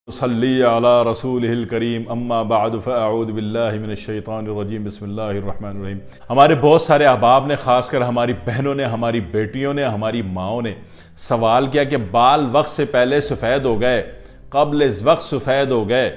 सल्ली अला रसूलिहिल करीम अम्मा बाद फ़अऊज़ु बिल्लाहि मिनश्शैतानिर्रजीम बिस्मिल्लाहिर्रहमानिर्रहीम। हमारे बहुत सारे अहबाब ने, ख़ासकर हमारी बहनों ने, हमारी बेटियों ने, हमारी माओं ने सवाल किया कि बाल वक्त से पहले सफ़ेद हो गए, क़ब्ल वक्त सफ़ेद हो गए,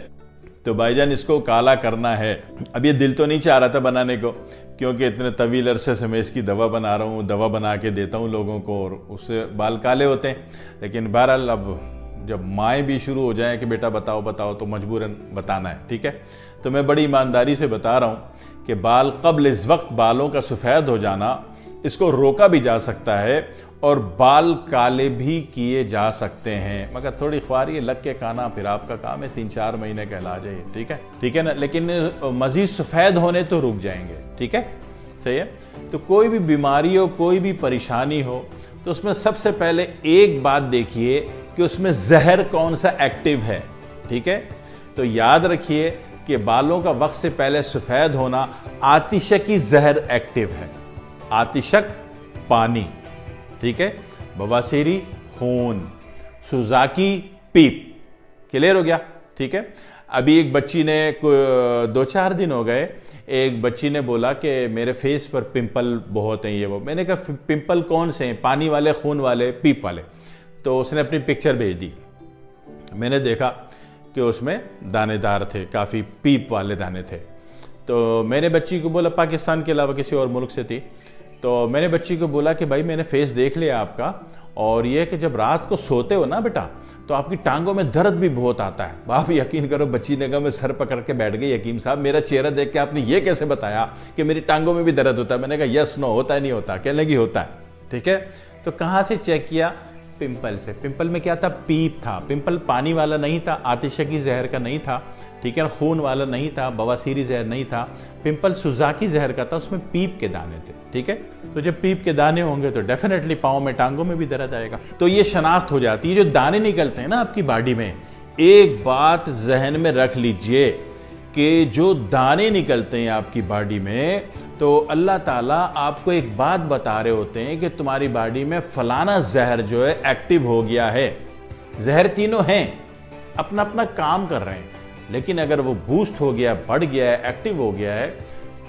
तो भाईजान इसको काला करना है। अब ये दिल तो नहीं चाह रहा था बनाने को, क्योंकि इतने तवील अरसे से मैं इसकी दवा बना रहा हूँ, दवा बना के देता हूँ लोगों को और उससे बाल काले होते हैं। लेकिन बहरहाल अब जब माएँ भी शुरू हो जाएं कि बेटा बताओ बताओ, तो मजबूरन बताना है, ठीक है। तो मैं बड़ी ईमानदारी से बता रहा हूँ कि बाल क़ब्ल इस वक्त बालों का सफ़ेद हो जाना, इसको रोका भी जा सकता है और बाल काले भी किए जा सकते हैं, मगर थोड़ी ख्वारी लग के खाना फिर आपका काम है, 3-4 महीने का इलाज है, ठीक है ना। लेकिन मज़ीद सफ़ेद होने तो रुक जाएंगे, ठीक है, सही है। तो कोई भी बीमारी हो, कोई भी परेशानी हो, तो उसमें सबसे पहले एक बात देखिए कि उसमें जहर कौन सा एक्टिव है, ठीक है। तो याद रखिए कि बालों का वक्त से पहले सफ़ेद होना, आतिशकी जहर एक्टिव है। आतिशक पानी, ठीक है, बवासीरी खून, सुजाकी पीप, क्लियर हो गया, ठीक है। अभी एक बच्ची ने 2-4 दिन हो गए, एक बच्ची ने बोला कि मेरे फेस पर पिंपल बहुत हैं, ये वो। मैंने कहा पिंपल कौन से हैं, पानी वाले, खून वाले, पीप वाले? तो उसने अपनी पिक्चर भेज दी। मैंने देखा कि उसमें दानेदार थे, काफ़ी पीप वाले दाने थे। तो मैंने बच्ची को बोला, पाकिस्तान के अलावा किसी और मुल्क से थी, तो मैंने बच्ची को बोला कि भाई मैंने फेस देख लिया आपका, और ये कि जब रात को सोते हो ना बेटा, तो आपकी टांगों में दर्द भी बहुत आता है। आप यकीन करो, बच्ची ने कहा मैं सर पकड़ के बैठ गई, हकीम साहब मेरा चेहरा देख के आपने ये कैसे बताया कि मेरी टांगों में भी दर्द होता है? मैंने कहा यस नो, होता है नहीं होता? कहने लगी होता है, ठीक है। तो कहाँ से चेक किया? पिंपल से। पिंपल में क्या था? पीप था। पिंपल पानी वाला नहीं था, आतिशकी जहर का नहीं था, ठीक है, खून वाला नहीं था, बवासीरी जहर नहीं था। पिंपल सुजाकी जहर का था, उसमें पीप के दाने थे, ठीक है। तो जब पीप के दाने होंगे तो डेफिनेटली पाँव में, टांगों में भी दर्द आएगा। तो ये शनाख्त हो जाती है। जो दाने निकलते हैं ना आपकी बॉडी में, एक बात जहन में रख लीजिए कि जो दाने निकलते हैं आपकी बॉडी में, तो अल्लाह ताला आपको एक बात बता रहे होते हैं कि तुम्हारी बॉडी में फलाना जहर जो है एक्टिव हो गया है। जहर तीनों हैं, अपना अपना काम कर रहे हैं, लेकिन अगर वो बूस्ट हो गया, बढ़ गया है, एक्टिव हो गया है,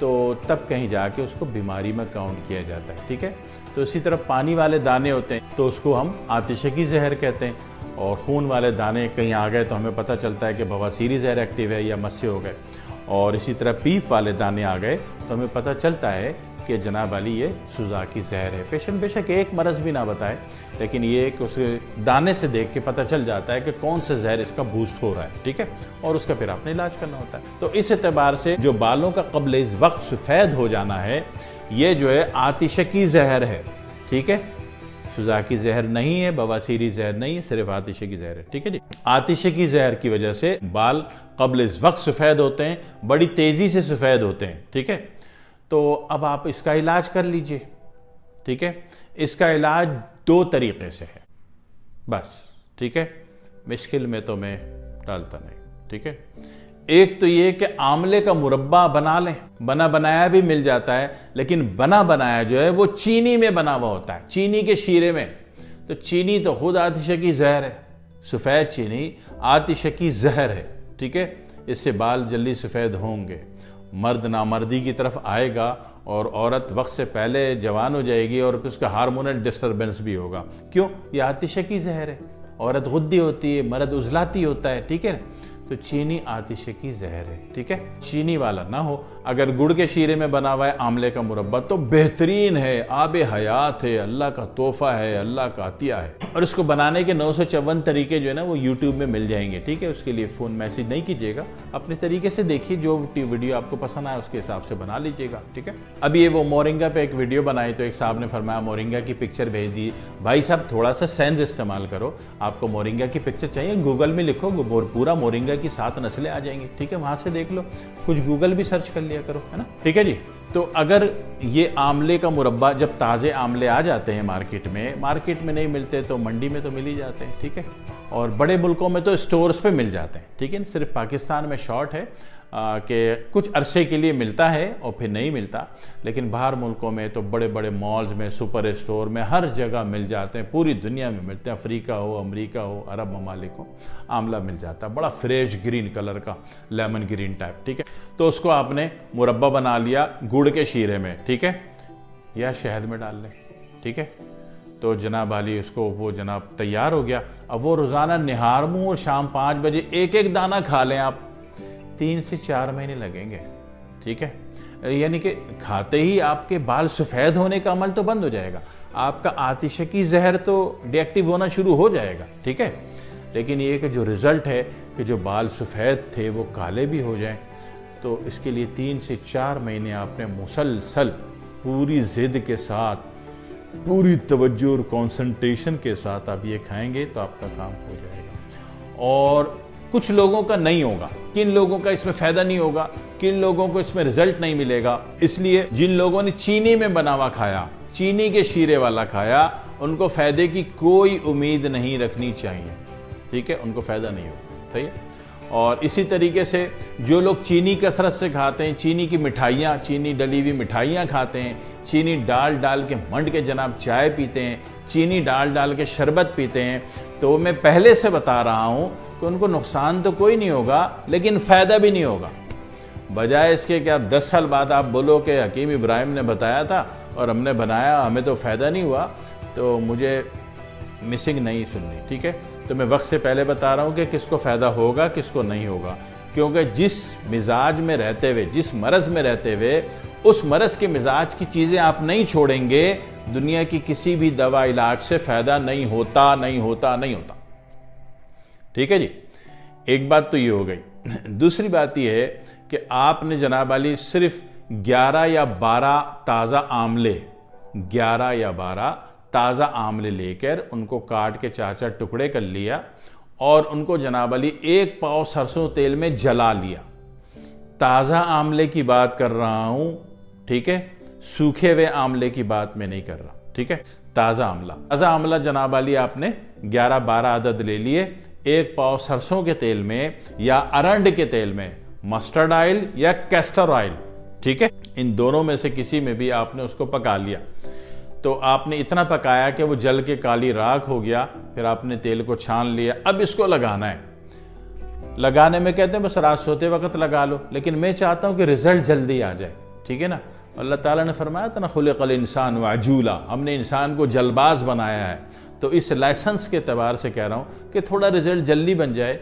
तो तब कहीं जाके उसको बीमारी में काउंट किया जाता है, ठीक है। तो इसी तरह पानी वाले दाने होते हैं तो उसको हम आतिशकी जहर कहते हैं, और खून वाले दाने कहीं आ गए तो हमें पता चलता है कि बवासीरी जहर एक्टिव है या मस्से हो गए, और इसी तरह पीप वाले दाने आ गए तो हमें पता चलता है कि जनाब वाली ये सुजाकी जहर है। पेशेंट बेशक एक मरज़ भी ना बताए, लेकिन ये कि उसे दाने से देख के पता चल जाता है कि कौन सा जहर इसका बूस्ट हो रहा है, ठीक है, और उसका फिर आपने इलाज करना होता है। तो इस एतबार से जो बालों का क़ब्ल इस वक्त सफ़ेद हो जाना है, ये जो है आतिशकी जहर है, ठीक है, सुजाकी जहर नहीं है, बवासीरी जहर नहीं है, सिर्फ आतिशकी जहर है, ठीक है जी। आतिशकी जहर की वजह से बाल क़ब्ल इस वक्त सफ़ेद होते हैं, बड़ी तेज़ी से सफ़ेद होते हैं, ठीक है। तो अब आप इसका इलाज कर लीजिए, ठीक है। इसका इलाज 2 तरीक़े से है बस, ठीक है, मुश्किल में तो मैं डालता नहीं, ठीक है। एक तो ये कि आंवले का मुरब्बा बना लें, बना बनाया भी मिल जाता है, लेकिन बना बनाया जो है वो चीनी में बना हुआ होता है, चीनी के शीरे में। तो चीनी तो खुद आतिशकी जहर है, सफ़ेद चीनी आतिशकी जहर है, ठीक है। इससे बाल जल्दी सफ़ेद होंगे, मर्द नामर्दी की तरफ आएगा, और औरत वक्त से पहले जवान हो जाएगी, और उसका हार्मोनल डिस्टर्बेंस भी होगा। क्यों? ये आतिशकी जहर है। औरत गुद्दी होती है, मर्द उजलाती होता है, ठीक है। तो चीनी आतिशकी जहर है, ठीक है। चीनी वाला ना हो, अगर गुड़ के शीरे में बना हुआ है आंवले का मुरब्बा तो बेहतरीन है, आबे हयात है, अल्लाह का तोहफा है, अल्लाह का अतिया है। और इसको बनाने के 954 तरीके जो है ना वो यूट्यूब में मिल जाएंगे, ठीक है। उसके लिए फ़ोन मैसेज नहीं कीजिएगा, अपने तरीके से देखिए, जो वीडियो आपको पसंद आए उसके हिसाब से बना लीजिएगा, ठीक है। अभी ये वो मोरिंगा पे एक वीडियो बनाई तो एक साहब ने फरमाया मोरिंगा की पिक्चर भेज दी। भाई साहब थोड़ा सा सेंस इस्तेमाल करो, आपको मोरिंगा की पिक्चर चाहिए, गूगल में लिखो पूरा मोरिंगा की 7 नस्लें आ जाएंगी, ठीक है, वहां से देख लो, कुछ गूगल भी सर्च कर लिया करो, है ना, ठीक है जी। तो अगर ये आंवले का मुरब्बा, जब ताज़े आंवले आ जाते हैं मार्केट में नहीं मिलते तो मंडी में तो मिल ही जाते हैं, ठीक है, और बड़े मुल्कों में तो स्टोर्स पे मिल जाते हैं, ठीक है। सिर्फ पाकिस्तान में शॉर्ट है, कि कुछ अरसे के लिए मिलता है और फिर नहीं मिलता, लेकिन बाहर मुल्कों में तो बड़े बड़े मॉल्स में, सुपर स्टोर में, हर जगह मिल जाते हैं, पूरी दुनिया में मिलते हैं। अफ्रीका हो, अमेरिका हो, अरब ममालिक हो, आंवला मिल जाता है, बड़ा फ्रेश ग्रीन कलर का, लेमन ग्रीन टाइप, ठीक है। तो उसको आपने मुरब्बा बना लिया गुड़ के शीरे में, ठीक है, या शहद में डाल लें, ठीक है। तो जनाब वाली उसको वो जनाब तैयार हो गया। अब वो रोज़ाना निहार मुँह और शाम 5 बजे एक एक दाना खा लें आप, 3 से 4 महीने लगेंगे, ठीक है। यानी कि खाते ही आपके बाल सफ़ेद होने का अमल तो बंद हो जाएगा, आपका आतिशकी जहर तो डिएक्टिव होना शुरू हो जाएगा, ठीक है। लेकिन ये कि जो रिज़ल्ट है कि जो बाल सफ़ेद थे वो काले भी हो जाएं, तो इसके लिए 3 से 4 महीने आपने मुसलसल पूरी ज़िद के साथ, पूरी तवज्जो और कंसंट्रेशन के साथ आप ये खाएंगे तो आपका काम हो जाएगा। और कुछ लोगों का नहीं होगा, किन लोगों का इसमें फ़ायदा नहीं होगा, किन लोगों को इसमें रिजल्ट नहीं मिलेगा, इसलिए जिन लोगों ने चीनी में बना हुआ खाया, चीनी के शीरे वाला खाया, उनको फ़ायदे की कोई उम्मीद नहीं रखनी चाहिए, ठीक है, उनको फ़ायदा नहीं होगा, सही है। और इसी तरीके से जो लोग चीनी कसरत से खाते हैं, चीनी की मिठाइयाँ, चीनी डली हुई मिठाइयाँ खाते हैं, चीनी डाल के मंड के जनाब चाय पीते हैं, चीनी डाल के शरबत पीते हैं, तो मैं पहले से बता रहा हूँ कि उनको नुकसान तो कोई नहीं होगा, लेकिन फ़ायदा भी नहीं होगा। बजाय इसके कि आप 10 साल बाद आप बोलो कि हकीम इब्राहिम ने बताया था और हमने बनाया, हमें तो फ़ायदा नहीं हुआ, तो मुझे मिसिंग नहीं सुननी, ठीक है। तो मैं वक्त से पहले बता रहा हूँ कि किसको फ़ायदा होगा, किसको नहीं होगा, क्योंकि जिस मिजाज में रहते हुए, जिस मरज़ में रहते हुए, उस मरज़ के मिजाज की चीज़ें आप नहीं छोड़ेंगे, दुनिया की किसी भी दवा इलाज से फ़ायदा नहीं होता, नहीं होता, नहीं होता, ठीक है जी। एक बात तो ये हो गई। दूसरी बात ये है कि आपने जनाब वाली सिर्फ 11 या 12 ताज़ा आमले, 11 या 12 ताज़ा आमले लेकर उनको काट के 4-4 टुकड़े कर लिया और उनको जनाब अली 1 पाव सरसों तेल में जला लिया। ताज़ा आमले की बात कर रहा हूँ, ठीक है, सूखे हुए आमले की बात मैं नहीं कर रहा, ठीक है। ताज़ा आमला जनाब अली आपने 11-12 अदद ले लिए, 1 पाव सरसों के तेल में या अरंड के तेल में, मस्टर्ड ऑयल या कैस्टर ऑयल, ठीक है, इन दोनों में से किसी में भी आपने उसको पका लिया। तो आपने इतना पकाया कि वो जल के काली राख हो गया, फिर आपने तेल को छान लिया। अब इसको लगाना है, लगाने में कहते हैं बस रात सोते वक्त लगा लो, लेकिन मैं चाहता हूं कि रिजल्ट जल्दी आ जाए, ठीक है ना। अल्लाह ताला ने फरमाया था ना, खुलिक़ल इंसान वअजूला, हमने इंसान को जल्दबाज बनाया है। तो इस लाइसेंस के एतबार से कह रहा हूं कि थोड़ा रिजल्ट जल्दी बन जाए,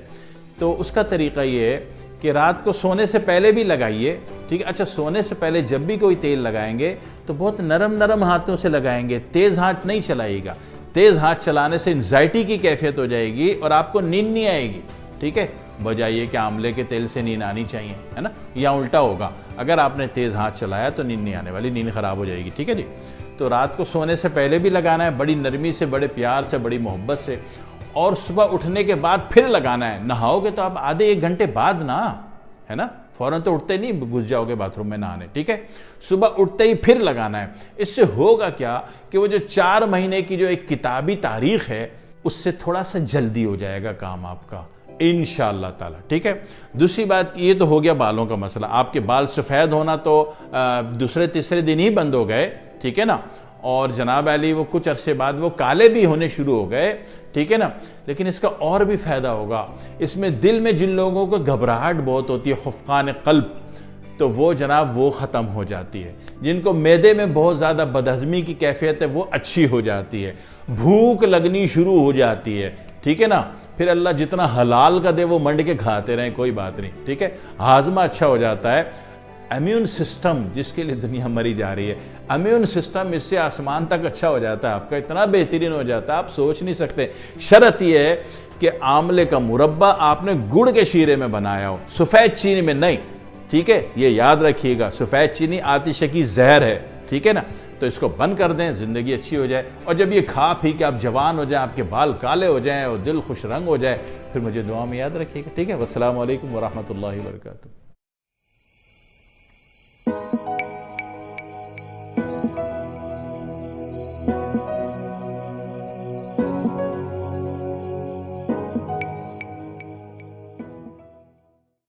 तो उसका तरीका ये है कि रात को सोने से पहले भी लगाइए, ठीक है। अच्छा, सोने से पहले जब भी कोई तेल लगाएंगे तो बहुत नरम हाथों से लगाएंगे, तेज़ हाथ नहीं चलाइएगा। तेज़ हाथ चलाने से एंजाइटी की कैफियत हो जाएगी और आपको नींद नहीं आएगी, ठीक है। बजाय कि आंवले के तेल से नींद आनी चाहिए, है ना, या उल्टा होगा, अगर आपने तेज़ हाथ चलाया तो नींद नहीं आने वाली, नींद ख़राब हो जाएगी, ठीक है जी। तो रात को सोने से पहले भी लगाना है, बड़ी नरमी से, बड़े प्यार से, बड़ी मोहब्बत से, और सुबह उठने के बाद फिर लगाना है। नहाओगे तो आप आधे 1 घंटे बाद ना, है ना, फौरन तो उठते नहीं घुस जाओगे बाथरूम में नहाने, ठीक है। सुबह उठते ही फिर लगाना है। इससे होगा क्या कि वो जो 4 महीने की जो एक किताबी तारीख है, उससे थोड़ा सा जल्दी हो जाएगा काम आपका, इंशाअल्लाह ताला, ठीक है। दूसरी बात, ये तो हो गया बालों का मसला। आपके बाल सफ़ेद होना तो दूसरे तीसरे दिन ही बंद हो गए, ठीक है ना, और जनाब अली वो कुछ अरसे बाद वो काले भी होने शुरू हो गए, ठीक है ना। लेकिन इसका और भी फ़ायदा होगा, इसमें दिल में जिन लोगों को घबराहट बहुत होती है, खुफ़कान क़ल्ब, तो वो जनाब वो ख़त्म हो जाती है। जिनको मैदे में बहुत ज़्यादा बदहज़मी की कैफियत है वो अच्छी हो जाती है, भूख लगनी शुरू हो जाती है, ठीक है ना। फिर अल्लाह जितना हलाल का दे वो मंड के खाते रहें, कोई बात नहीं, ठीक है। हाजमा अच्छा हो जाता है। इम्यून सिस्टम जिसके लिए दुनिया मरी जा रही है, इम्यून सिस्टम इससे आसमान तक अच्छा हो जाता है, आपका इतना बेहतरीन हो जाता है आप सोच नहीं सकते। शर्त यह है कि आंवले का मुरब्बा आपने गुड़ के शीरे में बनाया हो, सफ़ेद चीनी में नहीं, ठीक है। ये याद रखिएगा, सफ़ेद चीनी आतिशकी जहर है, ठीक है ना। तो इसको बंद कर दें, ज़िंदगी अच्छी हो जाए। और जब ये खा पी के आप जवान हो जाएं, आपके बाल काले हो जाएं और दिल खुश रंग हो जाए, फिर मुझे दुआ में याद रखिएगा, ठीक है। वस्सलामु अलैकुम वरहमतुल्लाहि वबरकातुहू।